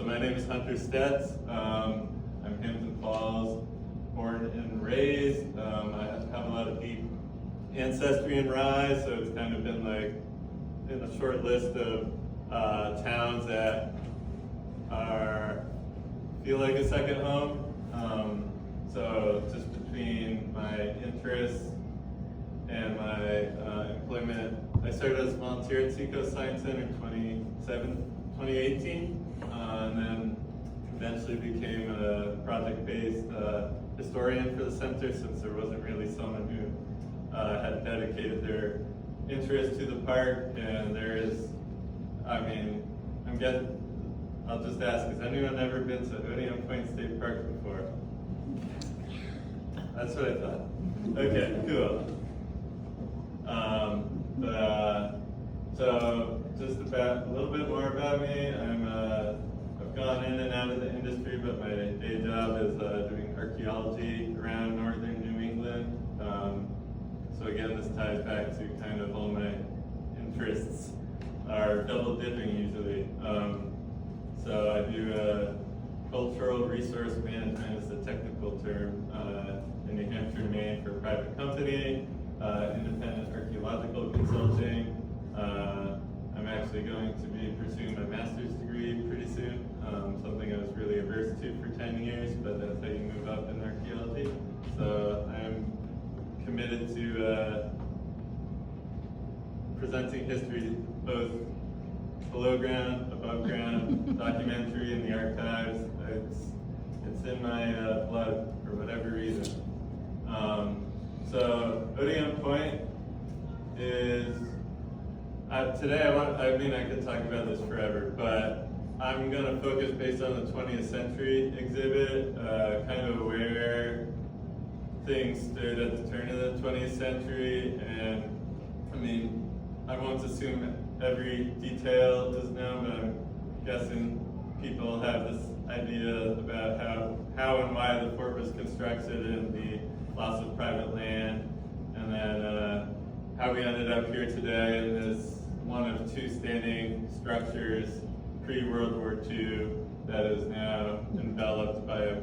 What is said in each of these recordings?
So my name is Hunter Stetz. I'm Hampton Falls, born and raised. I have a lot of deep ancestry in Rye, so it's kind of been like in a short list of towns that feel like a second home. So just between my interests and my employment, I started as a volunteer at Seacoast Science Center in 2018, and then eventually became a project-based historian for the center, since there wasn't really someone who had dedicated their interest to the park. And there is, I'll just ask, has anyone ever been to Odiorne Point State Park before? That's what I thought. Okay, cool. So just a little bit more about me. I've gone in and out of the industry, but my day job is doing archaeology around northern New England. So again, this ties back to kind of all my interests are double dipping usually. So I do cultural resource management is the technical term in New Hampshire, Maine for a private company, independent archaeological consulting. I'm actually going to be pursuing my master's degree pretty soon, something I was really averse to for 10 years, but that's how you move up in archaeology. So I'm committed to presenting history both below ground, above ground, documentary in the archives. It's in my blood for whatever reason. So Odiorne Point is, today I could talk about this forever, but I'm gonna focus based on the 20th century exhibit, kind of where things stood at the turn of the 20th century. And I won't assume every detail is known, but I'm guessing people have this idea about how and why the fort was constructed and the loss of private land, and then how we ended up here today in this one of two standing structures pre-World War II that is now enveloped by a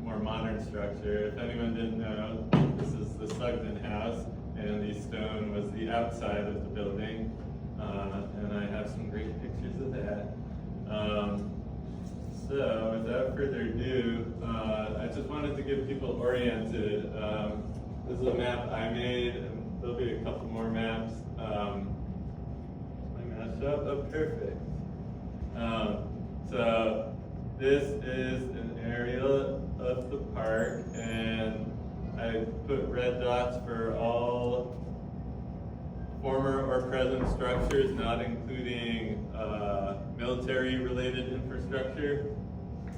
more modern structure. If anyone didn't know, this is the Sugden House, and the stone was the outside of the building, and I have some great pictures of that. So without further ado, I just wanted to get people oriented. This is a map I made, and there'll be a couple more maps. Oh, perfect. So this is an area of the park, and I put red dots for all former or present structures, not including military-related infrastructure.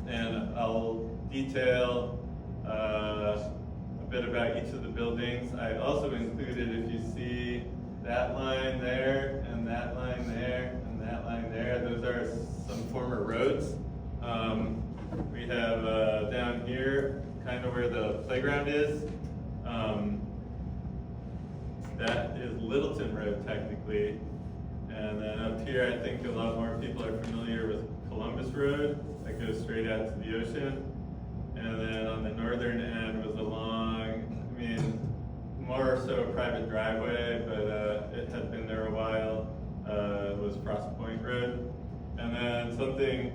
And I'll detail a bit about each of the buildings. I also included, if you see that line there, and that line there, and that line there, those are some former roads. We have down here, kind of where the playground is, that is Littleton Road technically. And then up here, I think a lot more people are familiar with Columbus Road, that goes straight out to the ocean. And then on the northern end was more so a private driveway, but it had been there a while, was Frost Point Road. And then something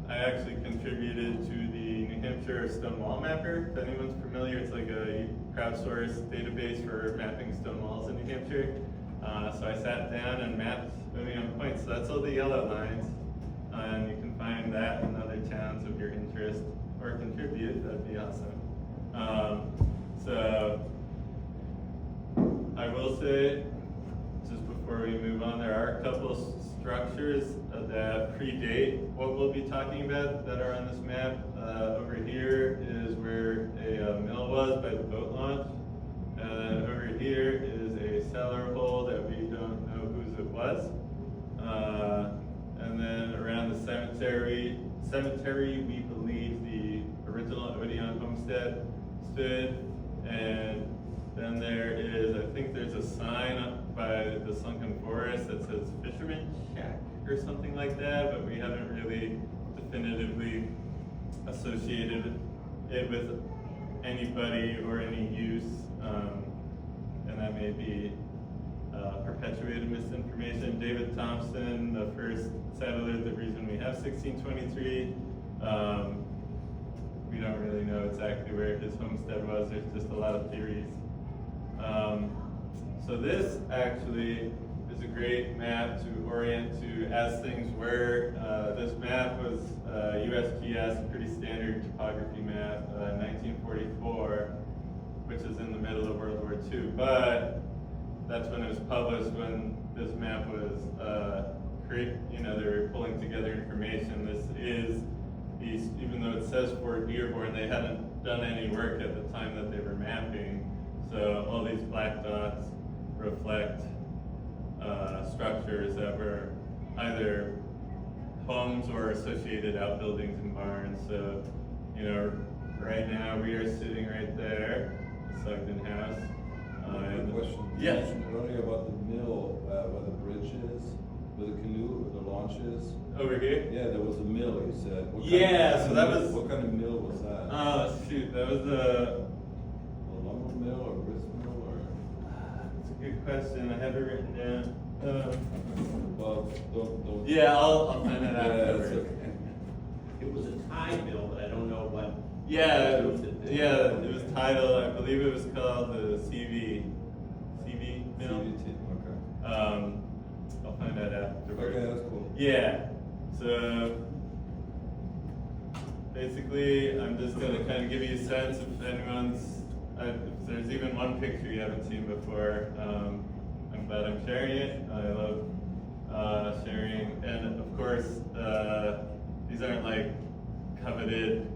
I actually contributed to the New Hampshire Stone Wall Mapper. If anyone's familiar, it's like a crowdsourced database for mapping stone walls in New Hampshire. So I sat down and mapped Odiorne Point. So that's all the yellow lines. And you can find that in other towns of your interest, or contribute, that'd be awesome. So I will say, just before we move on, there are a couple structures that predate what we'll be talking about that are on this map. Over here is where a mill was by the boat launch. And then over here is a cellar hole that we don't know whose it was. And then around the cemetery, we believe the original Odiorne homestead stood. And then there is, I think there's a sign up by the sunken forest that says Fisherman Shack or something like that, but we haven't really definitively associated it with anybody or any use, and that may be perpetuated misinformation. David Thompson, the first settler, the reason we have 1623, we don't really know exactly where his homestead was. There's just a lot of theories. So this actually is a great map to orient to as things were. This map was USGS, pretty standard topography map, 1944, which is in the middle of World War II. But that's when it was published, when this map was they were pulling together information. This is even though it says Fort Dearborn, they hadn't done any work at the time that they were mapping. So all these black dots reflect structures that were either homes or associated outbuildings and barns. So, right now we are sitting right there, the Sugden House. Good question. Yes. You mentioned earlier about the mill, where the bridge is, where the canoe, where the launch is. Over here? Yeah, there was a mill, you said. What kind of mill was that? Oh, shoot, that was A lumber mill or grist mill or? that's a good question. I have it written down. Well, don't. Yeah, I'll find it out. Yeah, that's okay. It was a tie mill, but I don't know what. Yeah, it was titled, I believe it was called the CV mill. CVT, okay. I'll find that afterwards. Okay, that's cool. Yeah, so basically I'm just going to kind of give you a sense if if there's even one picture you haven't seen before. I'm glad I'm sharing it. I love sharing, and of course these aren't like coveted,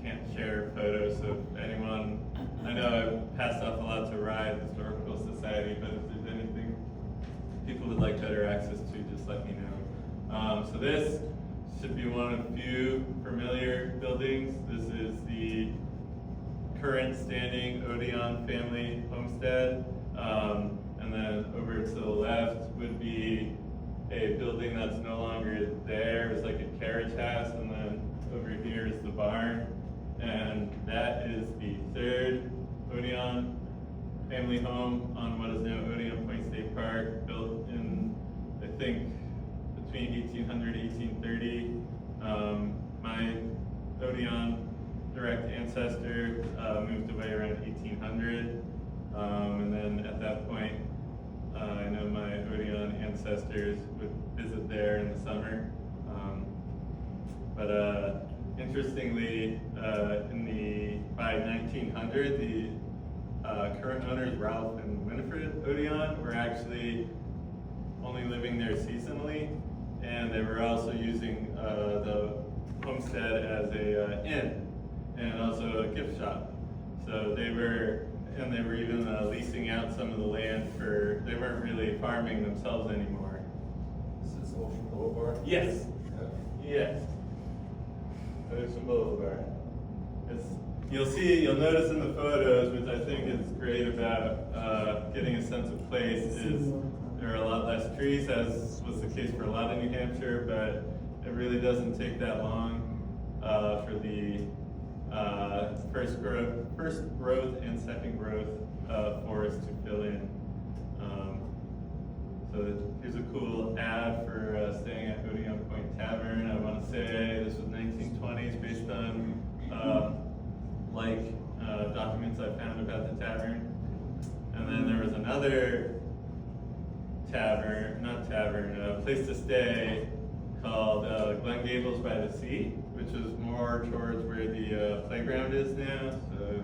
can't share photos. So if anyone, I know I've passed off a lot to RIDE, Historical Society, but if there's anything people would like better access to, just let me know. So this should be one of the few familiar buildings. This is the current standing Odiorne family homestead. And then over to the left would be a building that's no longer there. It's like a carriage house, and then over here is the barn. And that is the third Odiorne family home on what is now Odiorne Point State Park, built in, I think, between 1800 and 1830. My Odiorne direct ancestor moved away around 1800. And then at that point, I know my Odiorne ancestors would visit there in the summer. But interestingly, by 1900, the current owners, Ralph and Winifred Odiorne, were actually only living there seasonally, and they were also using the homestead as a inn and also a gift shop. So they were even leasing out some of the land they weren't really farming themselves anymore. This is Ocean Boulevard? Yes, Yeah. yes. Ocean Boulevard. You'll notice in the photos, which I think is great about getting a sense of place, is there are a lot less trees, as was the case for a lot of New Hampshire, but it really doesn't take that long for the first growth and second growth forest to fill in. So here's a cool ad for staying at Odiorne Point Tavern. I want to say this was 1920s, based on documents I found about the tavern. And then there was another place to stay called Glen Gables by the Sea, which is more towards where the playground is now. So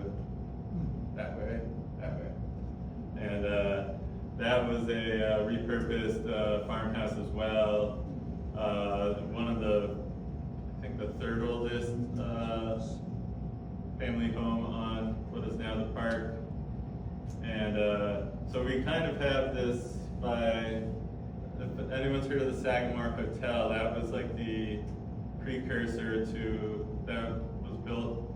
that way. And that was a repurposed farmhouse as well. One of I think the third oldest family home on what is now the park. And so we kind of have this if anyone's heard of the Sagamore Hotel, that was like the precursor that was built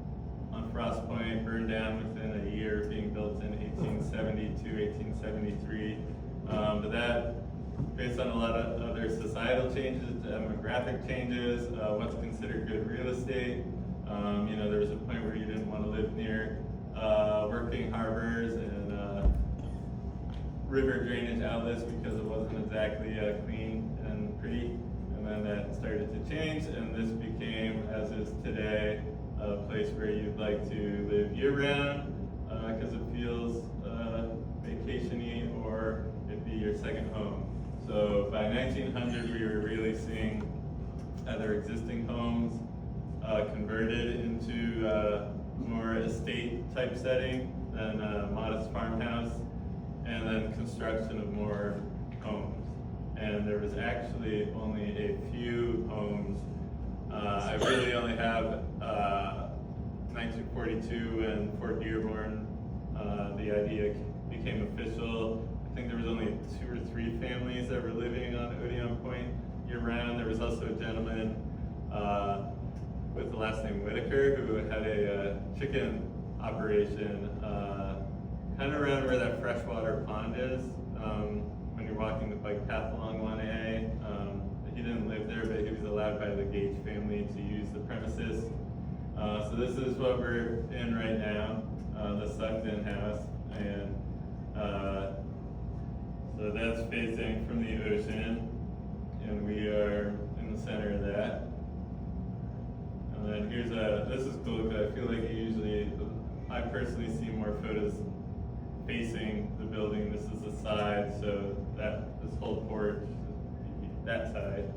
on Frost Point, burned down within a year of being built in 1872, 1873. But that, based on a lot of other societal changes, demographic changes, what's considered good real estate, You know, there was a point where you didn't want to live near working harbors and river drainage outlets because it wasn't exactly clean and pretty. And then that started to change, and this became, as is today, a place where you'd like to live year-round because it feels vacation-y, or it'd be your second home. So by 1900, we were really seeing either existing homes converted into more estate-type setting than a modest farmhouse, and then construction of more homes. And there was actually only a few homes. I really only have 1942 and Fort Dearborn. The idea became official. I think there was only 2 or 3 families that were living on Odiorne Point year-round. There was also a gentleman with the last name Whitaker who had a chicken operation kind of around where that freshwater pond is. When you're walking the bike path along 1A, he didn't live there, but he was allowed by the Gage family to use the premises. So this is what we're in right now, the Sugden house, and so that's facing from the ocean, and we are in the center of that. And then here's this is cool because I feel like I personally see more photos facing the building. This is the side, so this whole porch, that side,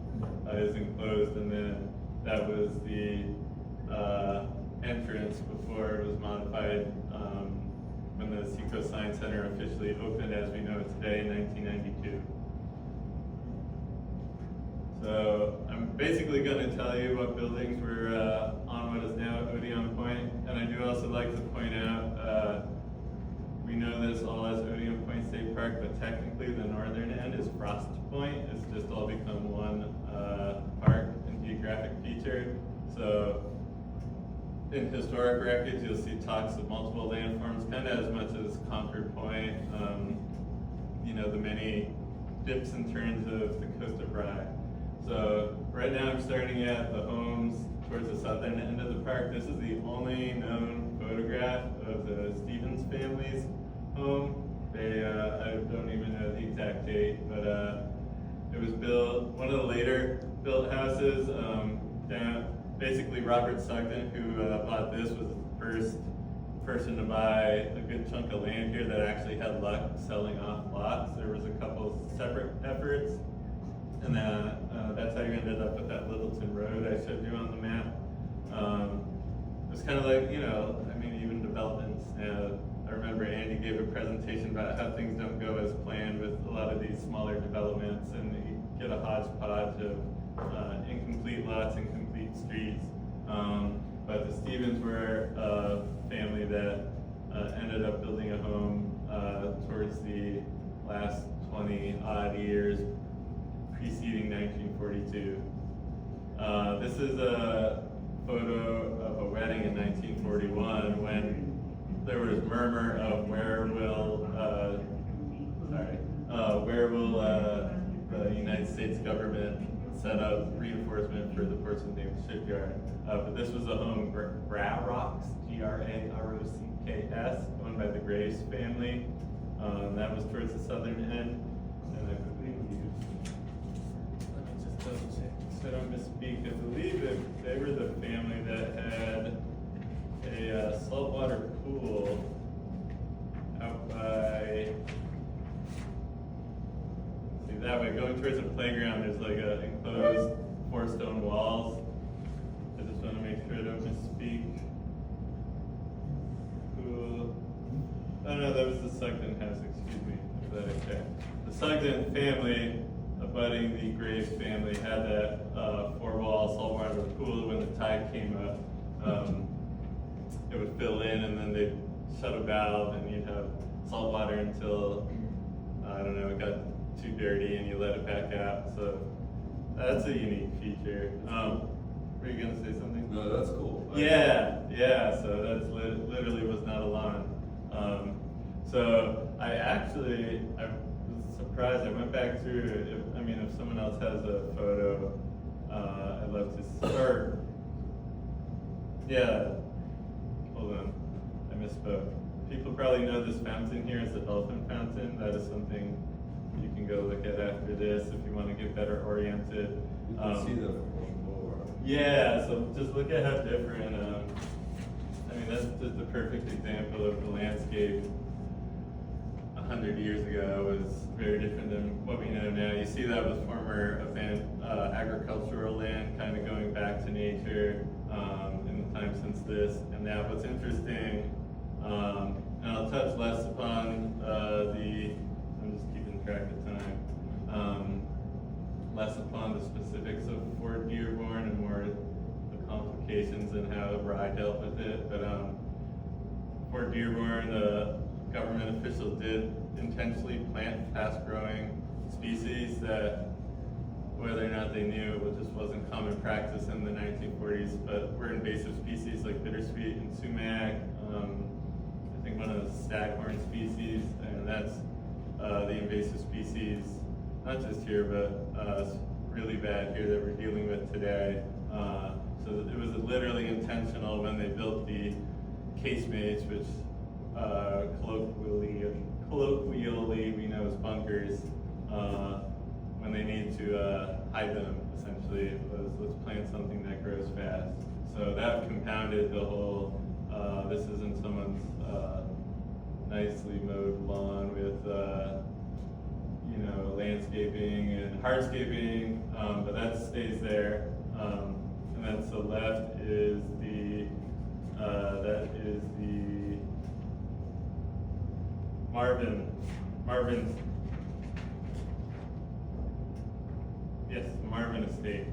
is enclosed, and then that was the entrance before it was modified when the Seacoast Science Center officially opened as we know it today in 1992. So I'm basically going to tell you what buildings were on what is now Odiorne Point, and I do also like to point out we know this all as Odiorne Point State Park, but technically the northern end is Frost Point. It's just all become one park and geographic feature. So in historic records, you'll see talks of multiple landforms, kind of as much as Concord Point, you know, the many dips and turns of the coast of Rye. So right now I'm starting at the homes towards the southern end of the park. This is the only known photograph of the Stevens family's home. I don't even know the exact date, but it was built, one of the later built houses. Basically Robert Sugden, who bought this, was the first person to buy a good chunk of land here that actually had luck selling off lots. There was a couple separate efforts, and that's how you ended up with that Littleton Road I showed you on the map. It was kind of like, you know, I mean, even developments. I remember Andy gave a presentation about how things don't go as planned with a lot of these smaller developments, and you get a hodgepodge of incomplete lots, incomplete streets. But the Stevens were a family that ended up building a home towards the last 20 odd years preceding 1942. This is a photo of a wedding in 1941 when there was murmur of where will the United States government set up reinforcement for the Portsmouth Naval Shipyard. But this was a home, Grarocks, Grarocks, owned by the Graves family. That was towards the southern end. And I believe, let me just double check so I don't misspeak. I believe they were the family that had a saltwater pool out by, see that way, going towards the playground, there's like a enclosed 4 stone walls. I just want to make sure I don't misspeak. Cool. Oh no, that was the Sugden house, excuse me. Is that okay? The Sugden family, abutting the Graves family, had that 4-wall saltwater pool. When the tide came up, it would fill in, and then they'd shut a valve, and you'd have salt water until, I don't know, it got too dirty, and you let it back out. So that's a unique feature. Were you gonna say something? No, that's cool. Yeah. So that's literally was not a lawn. So I was surprised. I went back through. If someone else has a photo, I'd love to start. Yeah, hold on, I misspoke. People probably know this fountain here is the dolphin fountain. That is something you can go look at after this if you want to get better oriented. You can see the from over. Yeah, so just look at how different, I mean, that's just a perfect example of the landscape 100 years ago was very different than what we know now. You see that was former agricultural land, kind of going back to nature in the time since this. And now what's interesting, and I'll touch less upon I'm just keeping track of time, less upon the specifics of Fort Dearborn and more the complications and how Rye dealt with it. But Fort Dearborn, the government officials did intentionally plant fast-growing species that, whether or not they knew, it just wasn't common practice in the 1940s, but were invasive species like bittersweet and sumac. I think one of the staghorn species, and that's the invasive species, not just here, but really bad here that we're dealing with today. So it was literally intentional when they built the casemates, which colloquially we know as bunkers, when they need to hide them, essentially, it was let's plant something that grows fast. So that compounded the whole, this isn't someone's nicely mowed lawn with, landscaping and hardscaping, but that stays there. And then to the left is that is the Marvin estate.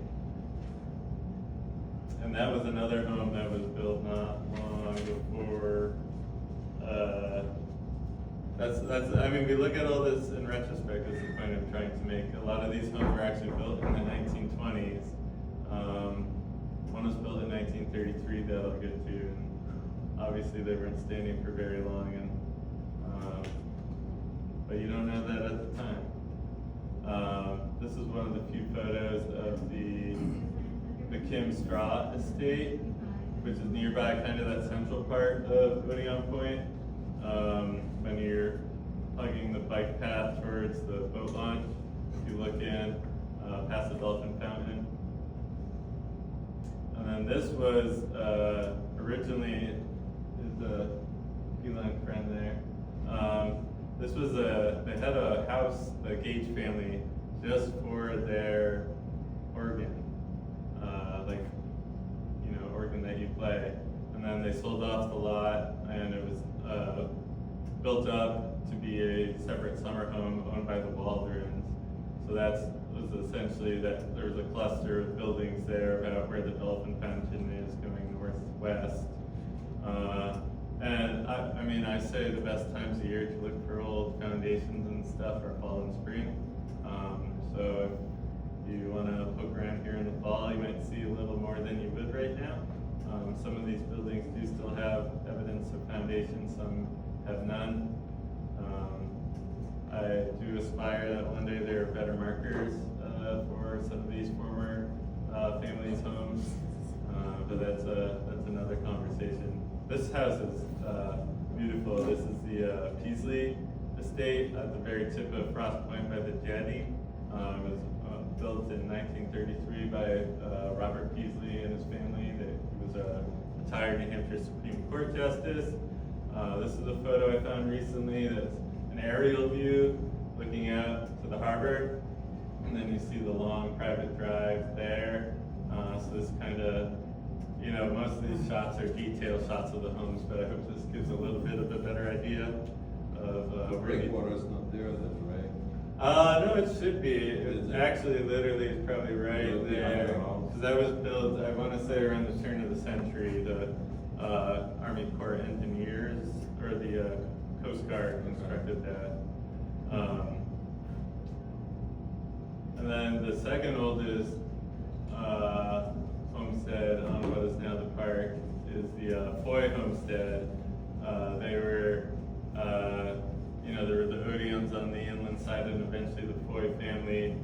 And that was another home that was built not long before, I mean, we look at all this in retrospect, is the point I'm trying to make. A lot of these homes were actually built in the 1920s. One was built in 1933 that I'll get to, and obviously they weren't standing for very long, and but you don't know that at the time. This is one of the few photos of the Kim Straw estate, which is nearby, kind of that central part of Odiorne Point. When you're hugging the bike path towards the boat launch, if you look in past the dolphin fountain. And then this was originally, is a feline friend there. This was they had a house, the Gage family, just for their organ, organ that you play. And then they sold off the lot, and it was built up to be a separate summer home owned by the Waldrons. So that was essentially that there was a cluster of buildings there about where the dolphin fountain is going northwest. And I say the best times of year to look for old foundations and stuff are fall and spring. So if you want to poke around here in the fall, you might see a little more than you would right now. Some of these buildings do still have evidence of foundation, some have none. I do aspire that one day there are better markers for some of these former families' homes, but that's another conversation. This house is beautiful. This is the Peasley estate at the very tip of Frost Point by the jetty. It was built in 1933 by Robert Peasley and his family. He was a retired New Hampshire Supreme Court Justice. This is a photo I found recently that's an aerial view looking out to the harbor. And then you see the long private drive there. So this kind of, most of these shots are detailed shots of the homes, but I hope this gives a little bit of a better idea of The breakwater is not there then, right? No, it should be. It's actually literally it's probably right there. Because that was built, I want to say, around the turn of the century. The Army Corps of Engineers, or the Coast Guard constructed that. And then the second oldest homestead on what is now the park is the Foy homestead. They were, there were the Odiornes on the inland side, and eventually the Foy family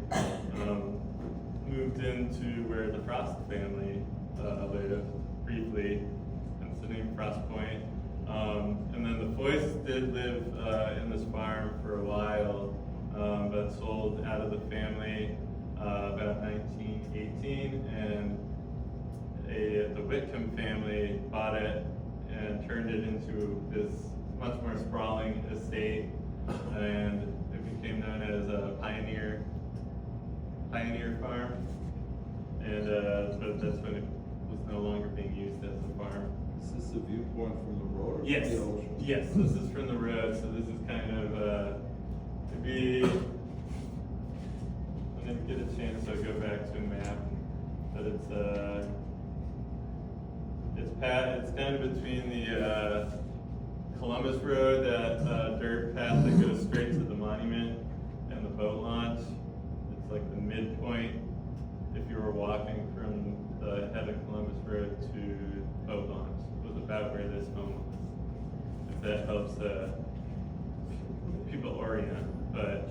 moved into where the Frost family lived briefly. did live in this farm for a while, but sold out of the family about 1918, and the Whitcomb family bought it and turned it into this much more sprawling estate, and it became known as a pioneer farm, and but that's when it was no longer being used as a farm. Is this a viewpoint from the road or Yes, from the ocean? yes, this is from the road, so this is kind of, to be, when I get a chance, I'll go back to a map, but it's kind of between the, Columbus Road, that, dirt path that goes straight to the monument, and the boat launch. It's like the midpoint, if you were walking from the head of Columbus Road to boat launch, was about where this home was. If that helps people orient, but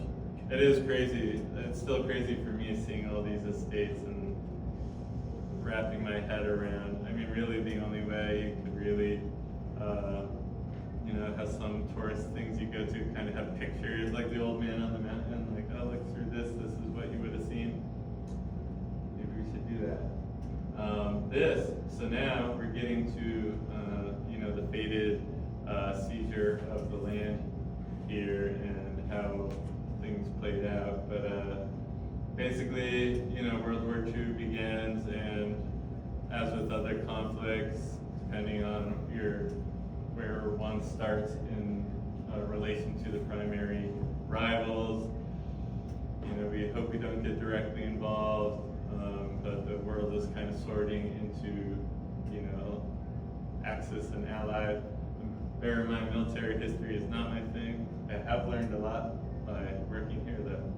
it is crazy. It's still crazy for me seeing all these estates and wrapping my head around. I mean, really, the only way you could really, have some tourist things you go to kind of have pictures, like the old man on the mountain, like, oh, look through this is what you would have seen. Maybe we should do that. So now we're getting to, the fated seizure of the land here and how things played out. But basically, World War II begins, and as with other conflicts, depending on where one starts in relation to the primary rivals, we hope we don't get directly involved, but the world is kind of sorting into, Axis and Allied. Bear in mind, military history is not my thing. I have learned a lot by working here, though.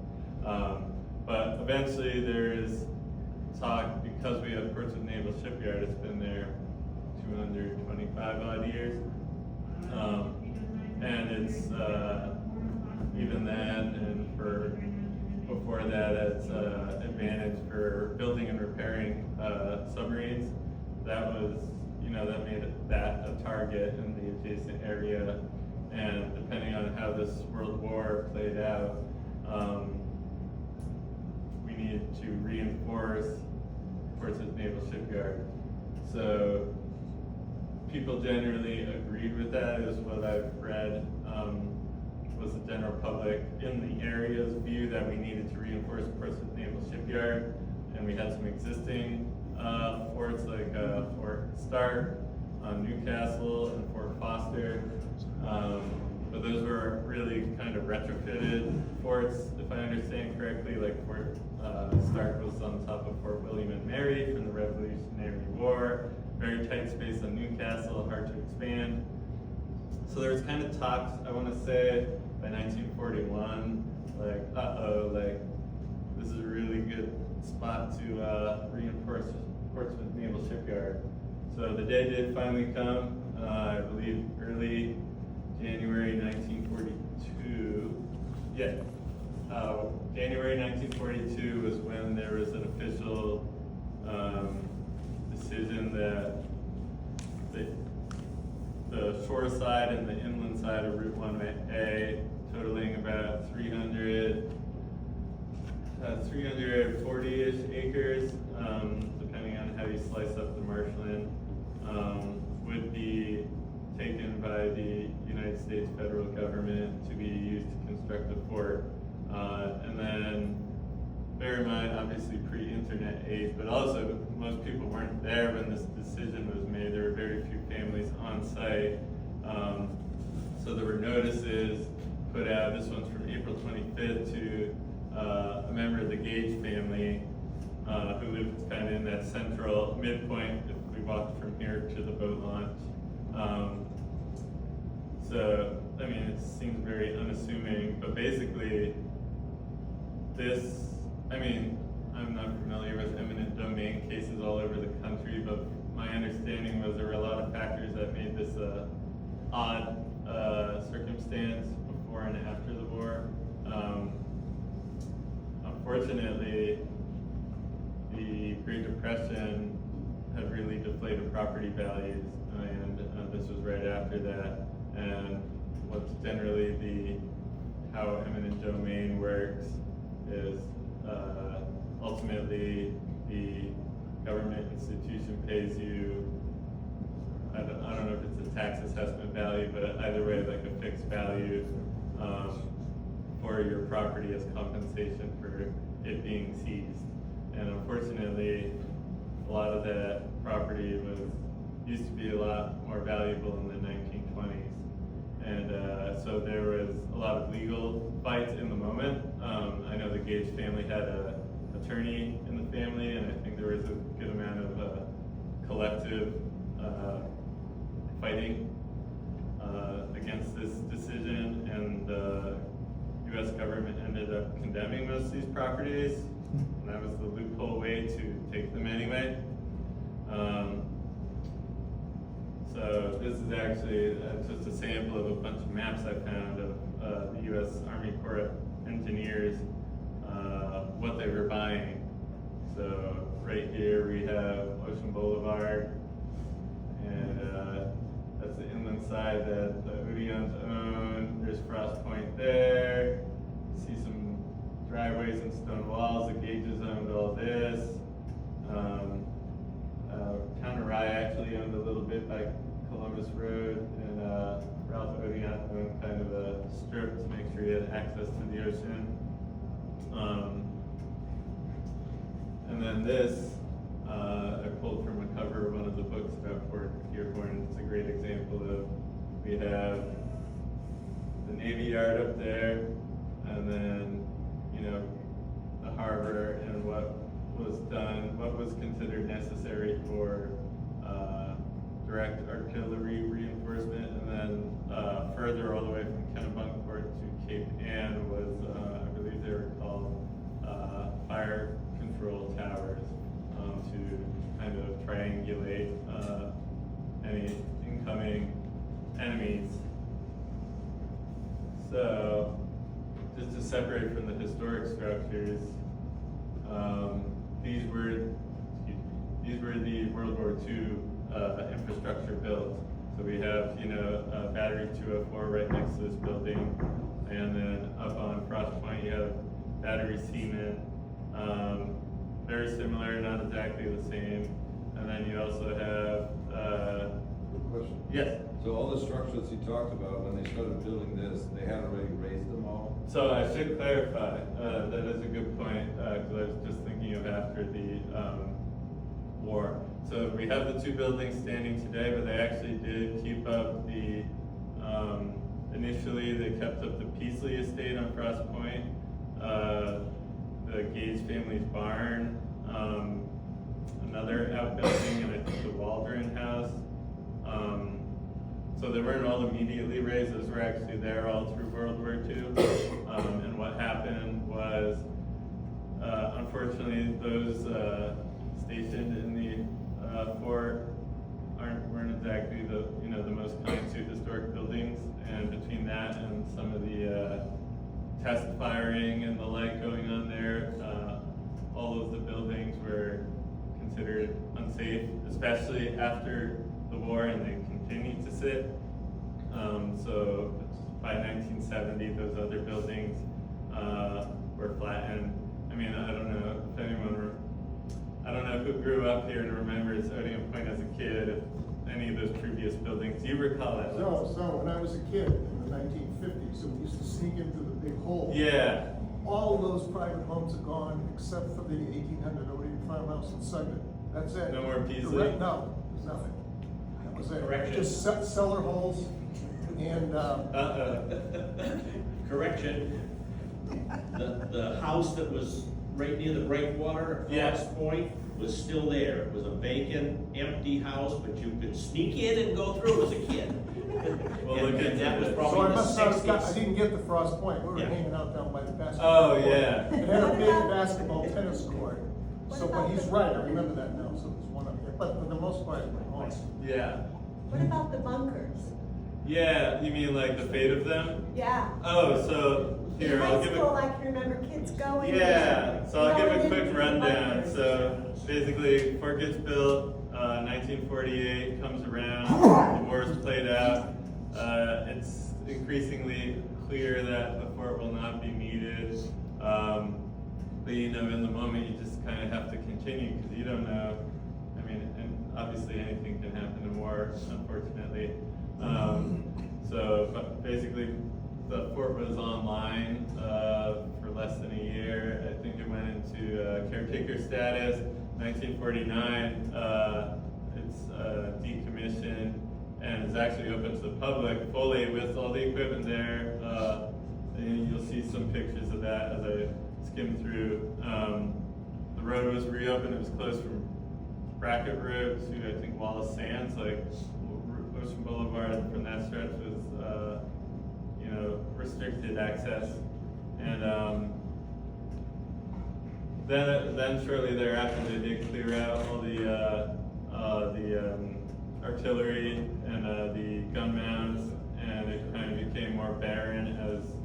But eventually there is talk, because we have Portsmouth Naval Shipyard, it's been there 225 odd years. And it's, even then, and before that, it's advantage for building and repairing submarines. That was, that made that a target in the adjacent area. And depending on how this World War played out, we needed to reinforce Portsmouth Naval Shipyard. So people generally agreed with that, is what I've read, was the general public in the area's view that we needed to reinforce Portsmouth Naval Shipyard, and we had some existing forts like Fort Stark, Newcastle, and Fort Foster, but those were really kind of retrofitted forts, if I understand correctly. Like Fort Stark was on top of Fort William and Mary from the Revolutionary War. Very tight space on Newcastle, hard to expand. So there was kind of talks, I want to say, by 1941, like, this is a really good spot to reinforce Portsmouth Naval Shipyard. So the day did finally come, I believe early January 1942. Yeah, January 1942 was when there was an official decision that the shore side and the inland side of Route 1A, totaling about 340-ish acres, depending on how you slice up the marshland, would be taken by the United States federal government to be used to construct a fort. And then, bear in mind, obviously pre-internet age, but also most people weren't there when this decision was made. There were very few families on site. So there were notices put out. This one's from April 25th to a member of the Gage family who lived kind of in that central midpoint if we walked from here to the boat launch. So, I mean, it seems very unassuming, but basically I'm not familiar with eminent domain cases all over the country, but my understanding was there were a lot of factors that made this a odd circumstance before and after the war. Unfortunately, the Great Depression had really deflated property values, and this was right after that. And what's generally how eminent domain works is ultimately the government institution pays you, I don't know if it's a tax assessment value, but either way, like a fixed value for your property as compensation for it being seized. And unfortunately, a lot of that property used to be a lot more valuable in the 1920s. And so there was a lot of legal fights in the moment. I know the Gage family had an attorney in the family, and I think there was a good amount of collective fighting against this decision, and the U.S. government ended up condemning most of these properties, and that was the loophole way to take them anyway. So this is actually just a sample of a bunch of maps I found of the U.S. Army Corps of Engineers, what they were buying. So right here we have Ocean Boulevard, and that's the inland side that the Odiornes own. There's Frost Point there. See some driveways and stone walls. The Gages owned all this. Town of Rye actually owned a little bit by Columbus Road, and Ralph Odiorne owned kind of a strip to make sure he had access to the ocean. And then this, I pulled from a cover of one of the books about Fort Dearborn. It's a great example of, we have the Navy Yard up there, and then, the harbor and what was considered necessary for direct artillery reinforcement, and then further all the way from Kennebunkport to Cape Ann was, I believe they were called fire control towers, to kind of triangulate any incoming enemies. So, just to separate from the historic structures, these were the World War II infrastructure built. So we have, Battery 204 right next to this building, and then up on Frost Point you have Battery Seaman. Very similar, not exactly the same. And then you also have, Quick question. yes. So all the structures you talked about, when they started building this, they had already raised them all? So I should clarify, that is a good point, because I was just thinking of after the war. So we have the two buildings standing today, but they actually did keep up the, initially they kept up the Peasley estate on Frost Point, the Gage family's barn, another outbuilding, and I think the Waldron house. So they weren't all immediately raised, those were actually there all through World War II. And what happened was, unfortunately, those stationed in the fort weren't exactly the most kind to historic buildings, and between that and some of the test firing and the like going on there, all of the buildings were considered unsafe, especially after the war, and they continued to sit. So by 1970, those other buildings were flattened. I mean, I don't know if anyone, I don't know who grew up here and remembers Odiorne Point as a kid, if any of those previous buildings, do you recall that? So when I was a kid in the 1950s, so we used to sneak into the big hole. Yeah. All of those private homes are gone except for the 1800 Odiorne farmhouse in Sugden. That's it. No more Peasley? No, there's nothing. That was it. Correction. Just cellar holes and, Correction. The house that was right near the breakwater at Frost Point was still there. It was a vacant, empty house, but you could sneak in and go through as a kid. Well, and, look and into that was this. so I probably in the must not have got, I 60s. didn't get the Frost Point. We were Yeah. hanging out down by the basketball Oh, court. yeah. It had a big What about- basketball tennis court. So, but he's right, I remember that now, so there's one up there. But for the most part, it was haunted. Yeah. What about the bunkers? Yeah, you mean like the fate of them? Yeah. Oh, so here, In I'll high give school, a, I can remember kids going. yeah, so I'll give going a into quick the rundown. bunkers. So basically, fort gets built, 1948 comes around, the war's played out. increasingly clear that the fort will not be needed. But you know, in the moment, you just kind of have to continue because you don't know. I mean, and obviously anything can happen in war, unfortunately. But basically, the fort was online for less than a year. I think it went into caretaker status. 1949, it's decommissioned and is actually open to the public fully with all the equipment there. And you'll see some pictures of that as I skim through. The road was reopened. It was closed from Brackett Road to I think Wallace Sands, like Ocean Boulevard from that stretch was restricted access. And then shortly thereafter they did clear out all the artillery and the gun mounds, and it kind of became more barren, as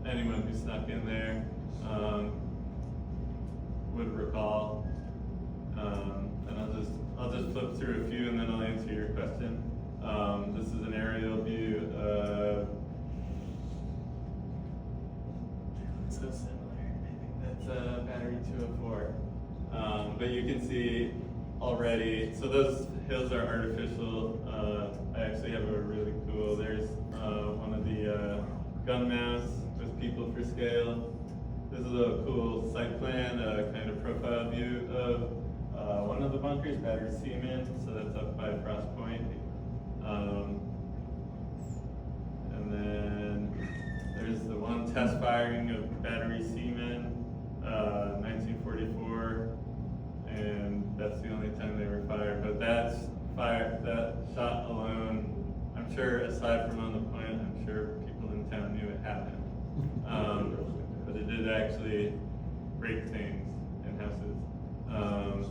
anyone who snuck in there would recall. And I'll just flip through a few and then I'll answer your question. This is an aerial view of so similar. I think that's battery 204. But you can see already, so those hills are artificial. I actually have a really cool, there's one of the gun mounts with people for scale. This is a cool site plan, kind of profile view of one of the bunkers, Battery Seaman, so that's up by Frost Point. And then there's the one test firing of Battery Seaman, 1944, and that's the only time they were fired. But that shot alone, I'm sure, aside from on the point, I'm sure people in town knew it happened. But it did actually break things in houses.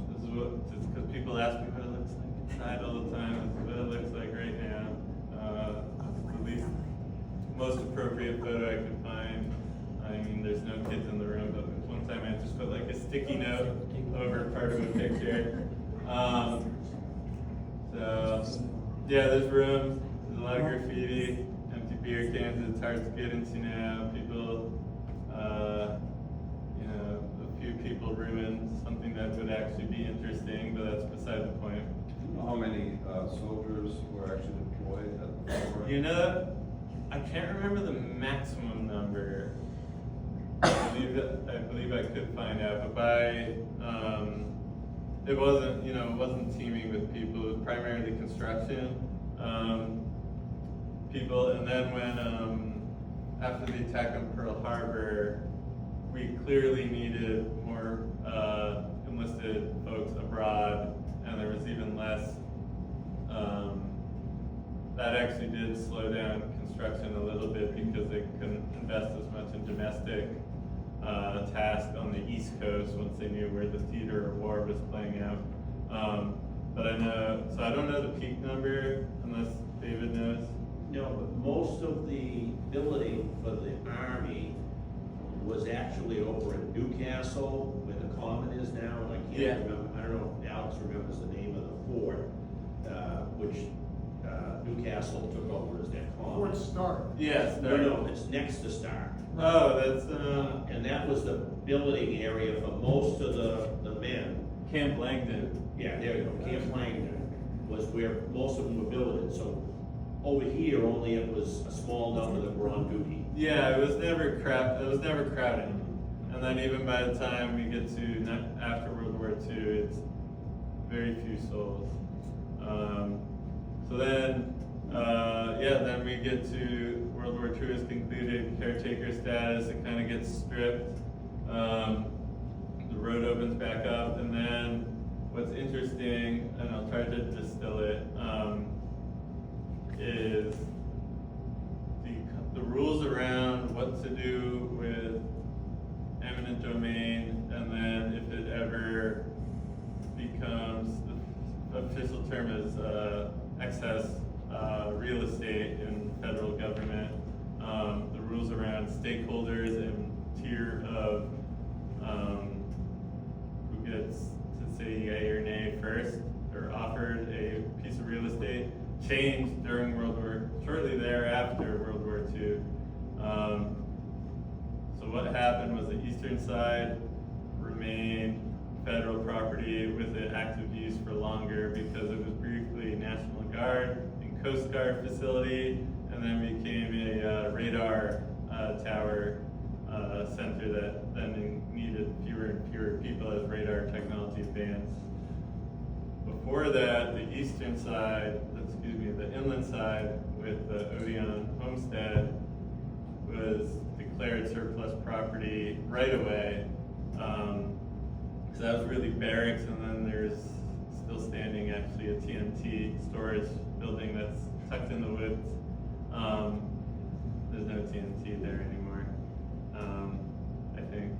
This is what, just because people ask me what it looks like inside all the time, this is what it looks like right now. It's the least, most appropriate photo I could find. I mean, there's no kids in the room, but one time I just put like a sticky note over part of a picture. So, yeah, there's rooms, there's a lot of graffiti, empty beer cans, it's hard to get into now. People, a few people ruined something that would actually be interesting, but that's beside the point. Do you know how many soldiers were actually deployed at the fort? You know, I can't remember the maximum number. I believe I could find out, but by it wasn't teeming with people. It was primarily construction people. And then when after the attack on Pearl Harbor, we clearly needed more enlisted folks abroad, and there was even less. That actually did slow down construction a little bit because they couldn't invest as much in domestic tasks on the East Coast once they knew where the theater of war was playing out. But I don't know the peak number unless David knows. No, but most of the building for the Army was actually over in Newcastle, where the Common is now. I can't remember, I don't know if Alex remembers the name of the fort, which Newcastle took over as their Common. Fort Stark. Yes. No, it's next to Stark. Oh, that's And that was the billeting area for most of the men. Camp Langdon. Yeah, there you go, Camp Langdon was where most of them were billeted, so over here, only it was a small number that were on duty. Yeah, it was never crowded. And then even by the time we get to after World War II, it's very few souls. So then, then we get to World War II is concluded, caretaker status, it kind of gets stripped. The road opens back up, and then what's interesting, and I'll try to distill it, is the rules around what to do with eminent domain, and then if it ever becomes, the official term is excess real estate in federal government, the rules around stakeholders and tier of who gets to say yay or nay first, or offered a piece of real estate, changed during shortly thereafter what happened was the eastern side remained federal property with the active use for longer because it was briefly National Guard and Coast Guard facility, and then became a radar tower center that then needed fewer and fewer people as radar technology advanced. Before that, the eastern side, the inland side with the Odiorne Homestead was declared surplus property right away. So that was really barracks, and then there's still standing actually a TNT storage building that's tucked in the woods. There's no TNT there anymore. I think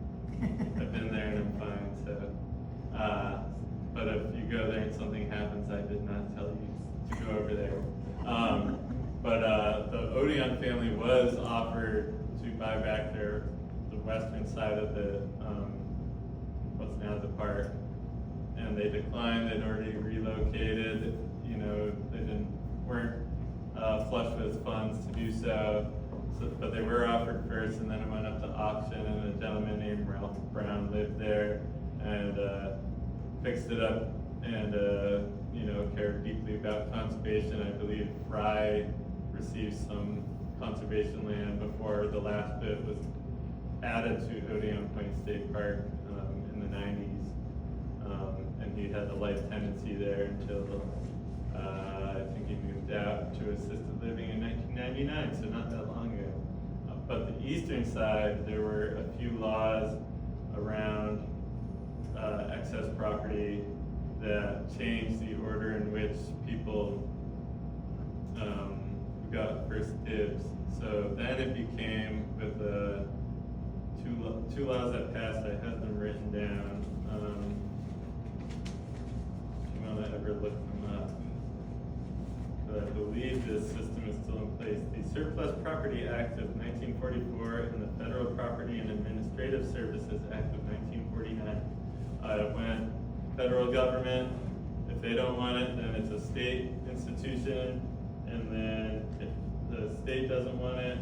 I've been there and I'm fine. So, but if you go there and something happens, I did not tell you to go over there. But the Odiorne family was offered to buy back the western side of the what's now the park, and they declined. They'd already relocated. You know, they weren't flush with funds to do so. But they were offered first, and then it went up to auction, and a gentleman named Ralph Brown lived there and fixed it up, and you know, cared deeply about conservation. I believe Fry received some conservation land before the last bit was added to Odiorne Point State Park in the 90s, and he had a life tenancy there until I think he moved out to assisted living in 1999, so not that long ago. But the eastern side, there were a few laws around excess property that changed the order in which people got first dibs. So then it became with the two laws that passed. I had them written down. If you want to ever look them up. But I believe this system is still in place. The Surplus Property Act of 1944 and the Federal Property and Administrative Services Act of 1949. When federal government, if they don't want it, then it's a state institution, and then if the state doesn't want it,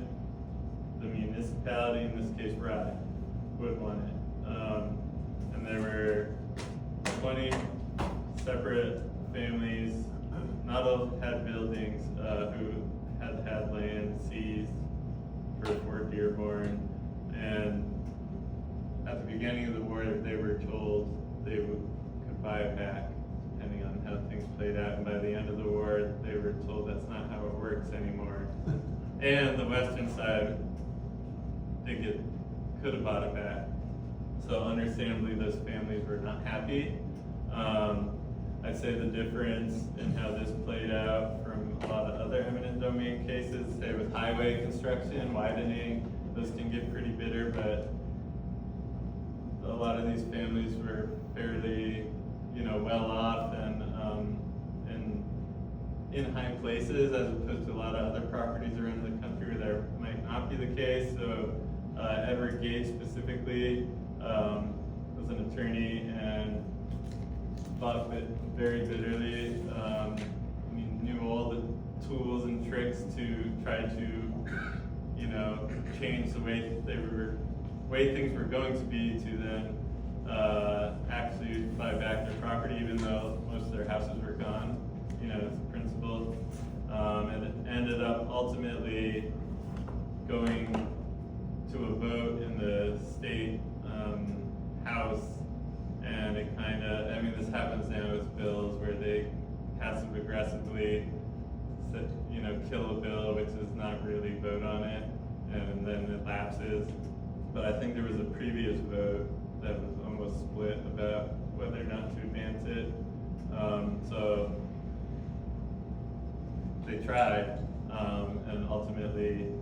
the municipality, in this case Rye, would want it. And there were 20 separate families, not all had buildings, who had land seized for Fort Dearborn, and at the beginning of the war, they were told they could buy it back, depending on how things played out. And by the end of the war, they were told that's not how it works anymore. And the western side, could have bought it back. So understandably, those families were not happy. I'd say the difference in how this played out from a lot of other eminent domain cases, say with highway construction, widening, those can get pretty bitter, but a lot of these families were fairly, well off and in high places, as opposed to a lot of other properties around the country where that might not be the case. So Edward Gates specifically was an attorney and fought it very bitterly. He knew all the tools and tricks to try to, change the way things were going to be, to then actually buy back their property, even though most of their houses were gone. As a principle, and it ended up ultimately going to a vote in the state house, and it kind of, this happens now with bills where they passive aggressively, kill a bill, which is not really vote on it, and then it lapses. But I think there was a previous vote that was almost split about whether or not to advance it. So they tried, and ultimately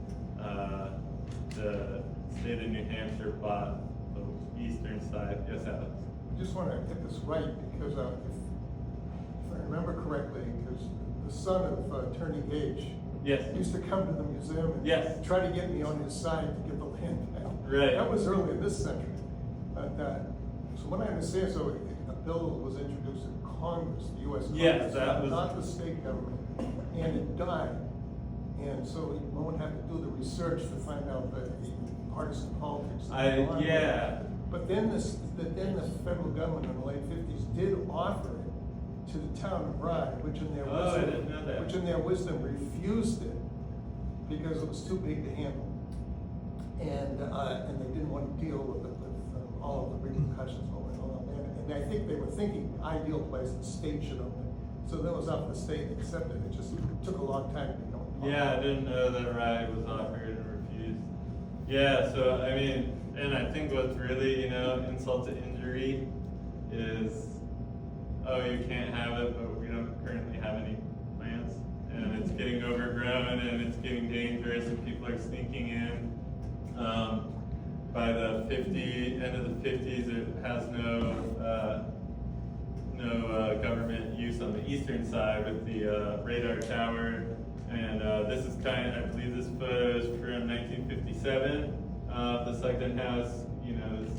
the state of New Hampshire bought the eastern side. Yes, Alex? I just want to get this right, because if I remember correctly, because the son of Attorney Gage Yes. used to come to the museum and Yes. try to get me on his side to get the land back. Right. That was early in this century. So what I understand, so a bill was introduced in Congress, the U.S. Congress, Yes, that was- not the state government, and it died. And so you won't have to do the research to find out the partisan politics. that go on. Yeah. But then the federal government in the late fifties did offer it to the town of Rye, which in their Oh, I wisdom, didn't know that. which in their wisdom refused it because it was too big to handle. And they didn't want to deal with all of the repercussions going on. And I think they were thinking ideal place, the state should own it. So that was up to the state and accepted it. It just took a long time to become. Yeah, I didn't know that ride was offered and refused. Yeah, so I mean, and I think what's really, insult to injury is, oh, you can't have it, but we don't currently have any plants. And it's getting overgrown and it's getting dangerous and people are sneaking in. By the end of the 50s, it has no government use on the eastern side with the radar tower. And this is I believe this photo is from 1957. The Sugden house, this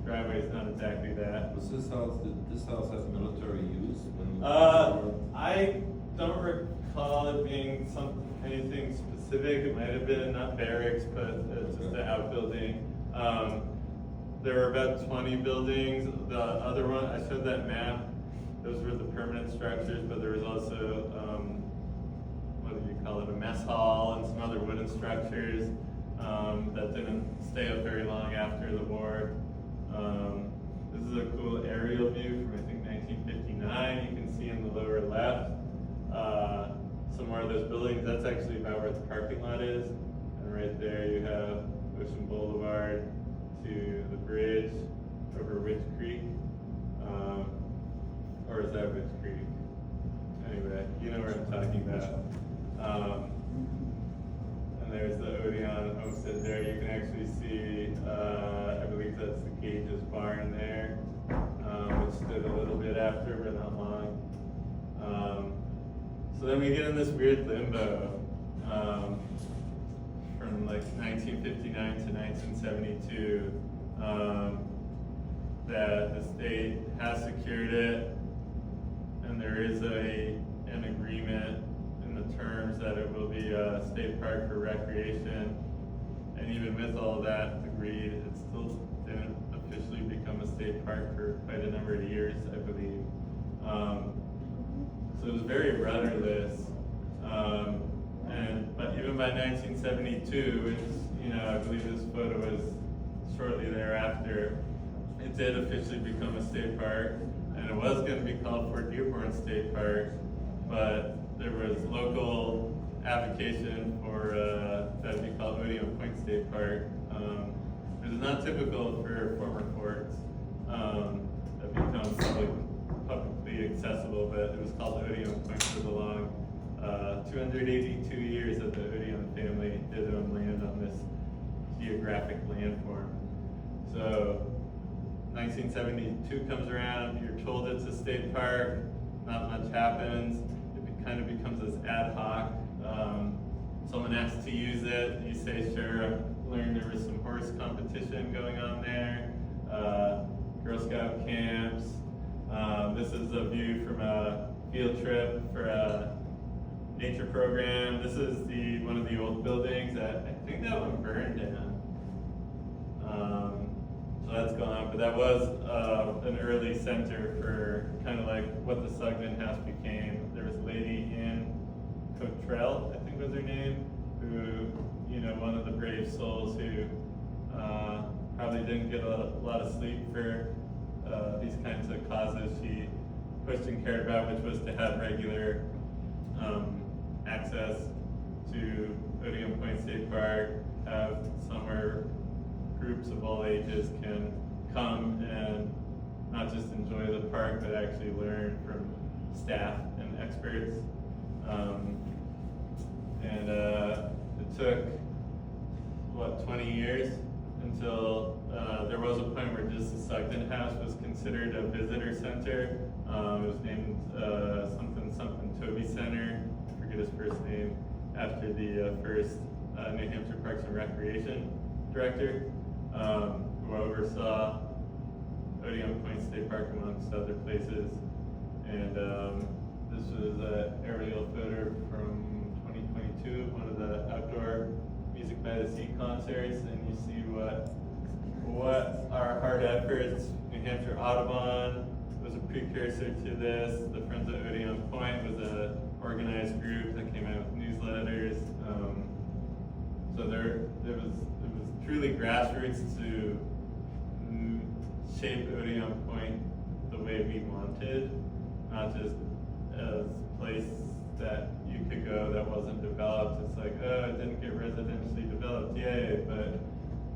driveway is not exactly that. Was this house, did this house have military use? I don't recall it being anything specific. It might have been not barracks, but just an outbuilding. There were about 20 buildings. The other one, I showed that map. Those were the permanent structures, but there was also, what do you call it, a mess hall and some other wooden structures that didn't stay up very long after the war. This is a cool aerial view from, I think, 1959. You can see in the lower left some more of those buildings. That's actually about where the parking lot is. And right there you have Ocean Boulevard to the bridge over Witch Creek. Or is that Witch Creek? Anyway, you know where I'm talking about. And there's the Odiorne Homestead there. You can actually see, I believe that's the Gage's barn there, which stood a little bit after, but not long. So then we get in this weird limbo from like 1959 to 1972 that the state has secured it, and there is an agreement in the terms that it will be a state park for recreation. And even with all that agreed, it still didn't officially become a state park for quite a number of years, I believe. So it was very rudderless. But even by 1972, which, I believe this photo was shortly thereafter, it did officially become a state park, and it was going to be called Fort Dearborn State Park, but there was local application for that would be called Odiorne Point State Park. It was not typical for former forts that become publicly accessible, but it was called Odiorne Point for the long 282 years that the Odiorne family did own land on this geographic landform. So 1972 comes around, you're told it's a state park, not much happens, it kind of becomes this ad hoc. Someone asks to use it, you say sure. I learned there was some horse competition going on there, Girl Scout camps. This is a view from a field trip for a nature program. This is one of the old buildings. I think that one burned down. So that's gone, but that was an early center for kind of like what the Sugden House became. There was a lady in Cottrell, I think was her name, who, one of the brave souls who probably didn't get a lot of sleep for these kinds of causes she pushed and cared about, which was to have regular access to Odiorne Point State Park, have somewhere groups of all ages can come and not just enjoy the park, but actually learn from staff and experts. It took, 20 years until there was a point where just the Sugden House was considered a visitor center. It was named something Toby Center, I forget his first name, after the first New Hampshire Parks and Recreation director, who oversaw Odiorne Point State Park amongst other places. And this was an aerial photo from 2022 of one of the concerts, and you see what our hard efforts. New Hampshire Audubon was a precursor to this. The Friends of Odiorne Point was a organized group that came out with newsletters. So it was truly grassroots to shape Odiorne Point the way we wanted, not just as a place that you could go that wasn't developed. It's like, oh, it didn't get residentially developed, yay, but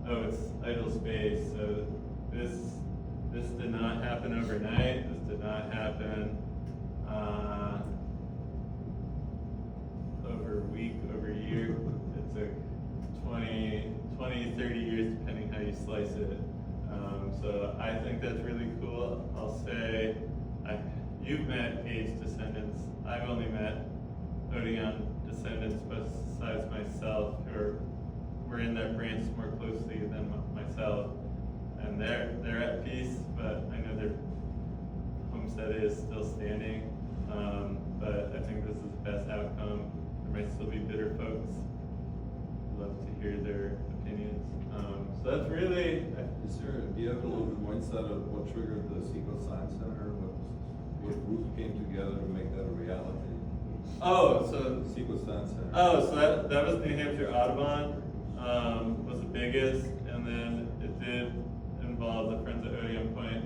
oh, it's idle space. So this did not happen overnight. This did not happen over a week, over a year. It took 20, 30 years, depending how you slice it. So I think that's really cool. I'll say, you've met Page descendants. I've only met Odiorne descendants besides myself, who were in that branch more closely than myself. And they're at peace, but I know their homestead is still standing. But I think this is the best outcome. There might still be bitter folks. Love to hear their opinions. So that's really. Do you have a little bit more insight of what triggered the Seco Science Center? What group came together to make that a reality? Oh, so Seco Science Center. Oh, so that was New Hampshire Audubon, was the biggest, and then it did involve the Friends of Odiorne Point.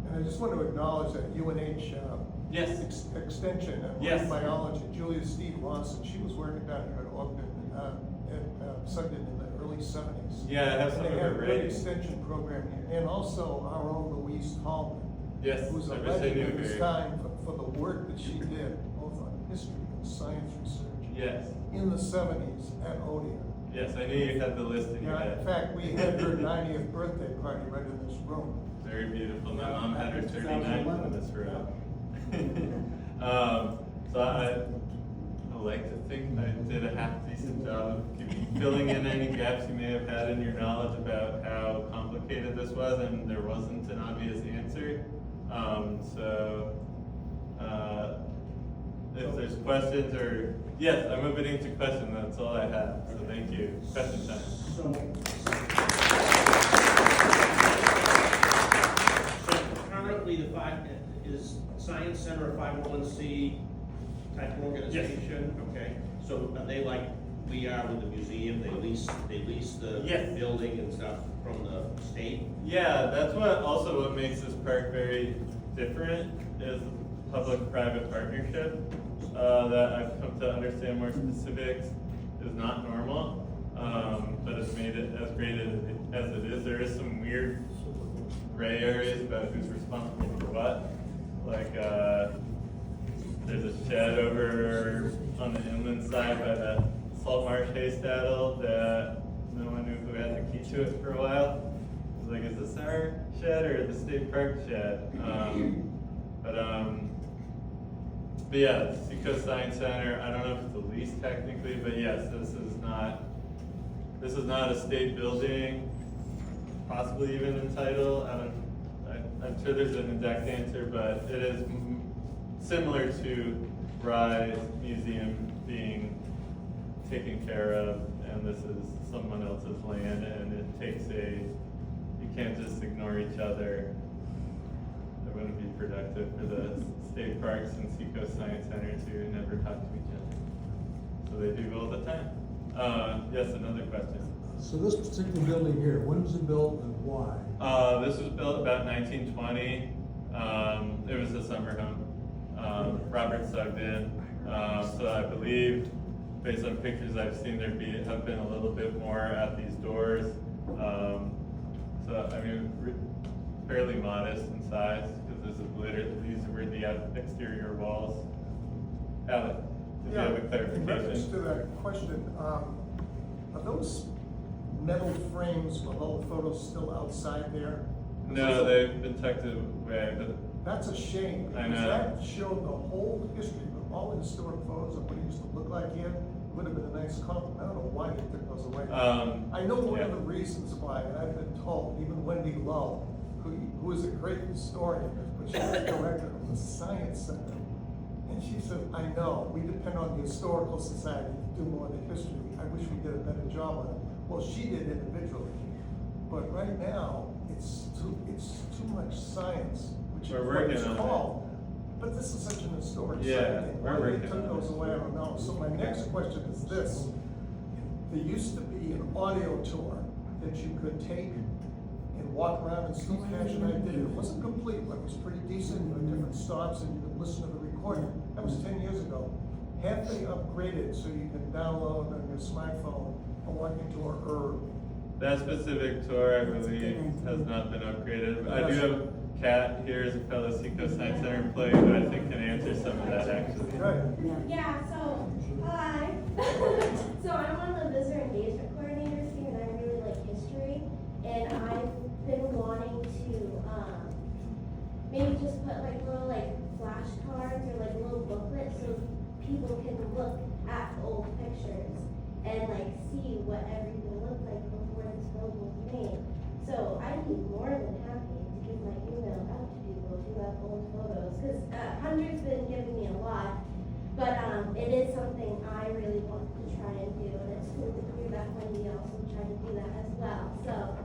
And I just want to acknowledge that UNH Yes. Extension and Yes. biology, Julia Steve Lawson, she was working down here at Ogden, Sugden in the early 70s. Yeah, I have some And of they her had a great writing. extension program here, and also our own Louise Tallman. Yes, Who's a I wish I legend knew of this her. time for the work that she did, both on history and science research. Yes, In the 70s at Odiorne. yes, I knew you had the list in your Yeah, in head. fact, we had her 90th birthday party right in this room. Very beautiful. My mom had her Back in 39th in this room. So I like to think I did a half decent job of filling in any gaps you may have had in your knowledge about how complicated this was, and there wasn't an obvious answer. If there's questions or, yes, I'm opening to questions, that's all I have, so thank you. Question time. So currently, is Science Center a 501c type organization? Okay, so are they like we are with the museum, they lease the Yes. building and stuff from the state? Yeah, that's what makes this park very different, is public-private partnership, that I've come to understand more specifics is not normal, but it's made it as great as it is. There is some weird gray areas about who's responsible for what. Like, there's a shed over on the inland side by the salt marsh hay saddle that no one knew who had the key to it for a while. It was like, is this our shed or the state park shed? But yeah, Seacoast Science Center, I don't know if it's a lease technically, but yes, this is not a state building, possibly even in title. I'm sure there's an exact answer, but it is similar to Rye's museum being taken care of, and this is someone else's land, and you can't just ignore each other. It wouldn't be productive for the state parks and Seacoast Science Center to never talk to each other. So they do all the time. Yes, another question. So this particular building here, when was it built and why? This was built about 1920. It was a summer home. Robert Sugden. So I believe, based on pictures I've seen, have been a little bit more at these doors. So I mean, fairly modest in size, because these were the exterior walls. Alec, did you have a In reference clarification? to that question, are those metal frames with all the photos still outside there? No, they've been tucked away, but That's a shame, I because know. that showed the whole history, of all the historic photos of what it used to look like here. It would have been a nice compliment. I don't know why they took those away. I know one yeah. of the reasons why, and I've been told, even Wendy Lowe, who is a great historian, but she was director of the Science Center. And she said, I know, we depend on the Historical Society to do more of the history. I wish we did a better job on it. Well, she did individually, but right now, it's too much science, which is We're what working it's on called. But this is such an historic Yeah, site. we're Why they working took on those it. away, I don't know. So my next question is this. There used to be an audio tour that you could take and walk around, and Steve Cash and I did it. It wasn't complete, but it was pretty decent. You had different stops and you could listen to the recording. That was 10 years ago. Have they upgraded so you can download on your smartphone a walking tour, or? That specific tour, I believe, has not been upgraded. I do have Kat here as a fellow Seco Science Center employee who I think can answer some of that actually. Right. Yeah, so, hi. So I'm one of the visitor engagement coordinators here, and I really like history. And I've been wanting to, maybe just put like little like flashcards or like little booklets so people can look at old pictures and like see what everything looked like before this building was made. So I'd be more than happy to give my email out to people who have old photos, because Hundred's been giving me a lot, but it is something I really want to try and do, and it's cool to hear that Wendy also trying to do that as well. So,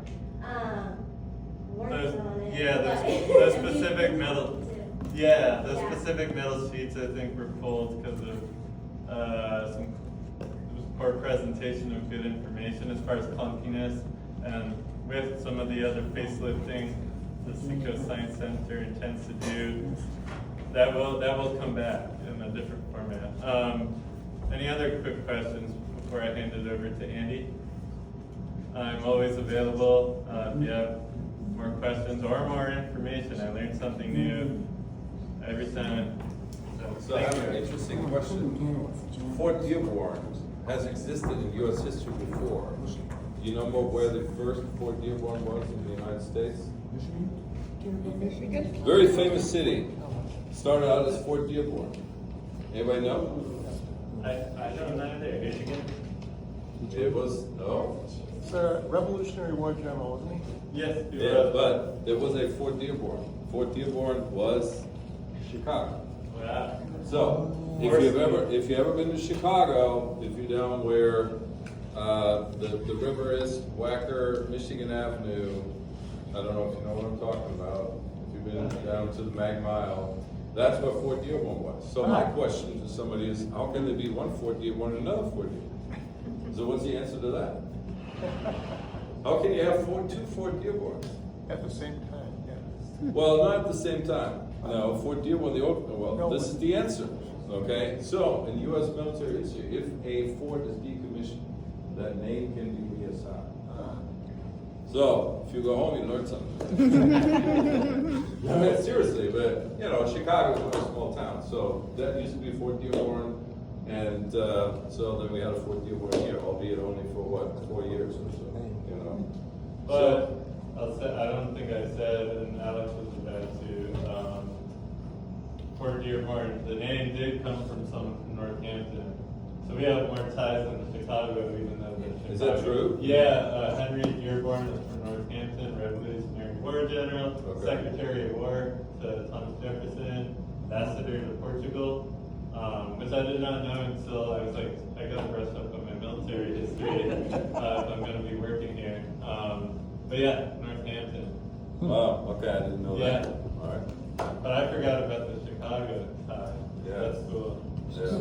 working on it. Yeah, but- those specific metal, yeah, those Yeah. specific metal sheets I think were pulled because of some it was poor presentation of good information as far as clunkiness, and with some of the other facelifting the Seco Science Center intends to do, that will come back in a different format. Any other quick questions before I hand it over to Andy? I'm always available if you have more questions or more information. I learned something new every time. So I thank have an you. interesting question. Fort Dearborn has existed in US history before. Do you know more where the first Fort Dearborn was in the United States? Very famous city. Started out as Fort Dearborn. Anybody know? I don't know either, Michigan. It was, no? It's a Revolutionary War general, isn't he? Yes. you Yeah, are. but there was a Fort Dearborn. Fort Dearborn was Chicago. Wow. So, if you've ever been to Chicago, if you're down where the river is, Wacker, Michigan Avenue, I don't know if you know what I'm talking about. If you've been down to the Mag Mile, that's what Fort Dearborn was. So my question to somebody is, how can there be one Fort Dearborn and another Fort Dearborn? So what's the answer to that? How can you have two Fort Dearborns? At the same time, yeah. Well, not at the same time. No, Fort Dearborn, well, this is the answer, okay? So, in U.S. military history, if a fort is decommissioned, that name can be reassigned. So, if you go home, you learn something. I mean, seriously, but, you know, Chicago is a very small town, so that used to be Fort Dearborn, and so then we had a Fort Dearborn here, albeit only for what, 4 years or so, you know? But I'll say, I don't think I said, and Alex was about to, Fort Dearborn, the name did come from someone from Northampton. So we have more ties than Chicago, even though the Chicago. Is that true? Yeah, Henry Dearborn is from Northampton, Revolutionary War General, Okay. Secretary of War to Thomas Jefferson, Ambassador to Portugal, which I did not know until I was like, I gotta brush up on my military history if I'm gonna be working here. But yeah, Northampton. Oh, okay, I didn't know that. Yeah. All right. But I forgot about the Chicago tie. Yeah. That's cool. Yeah.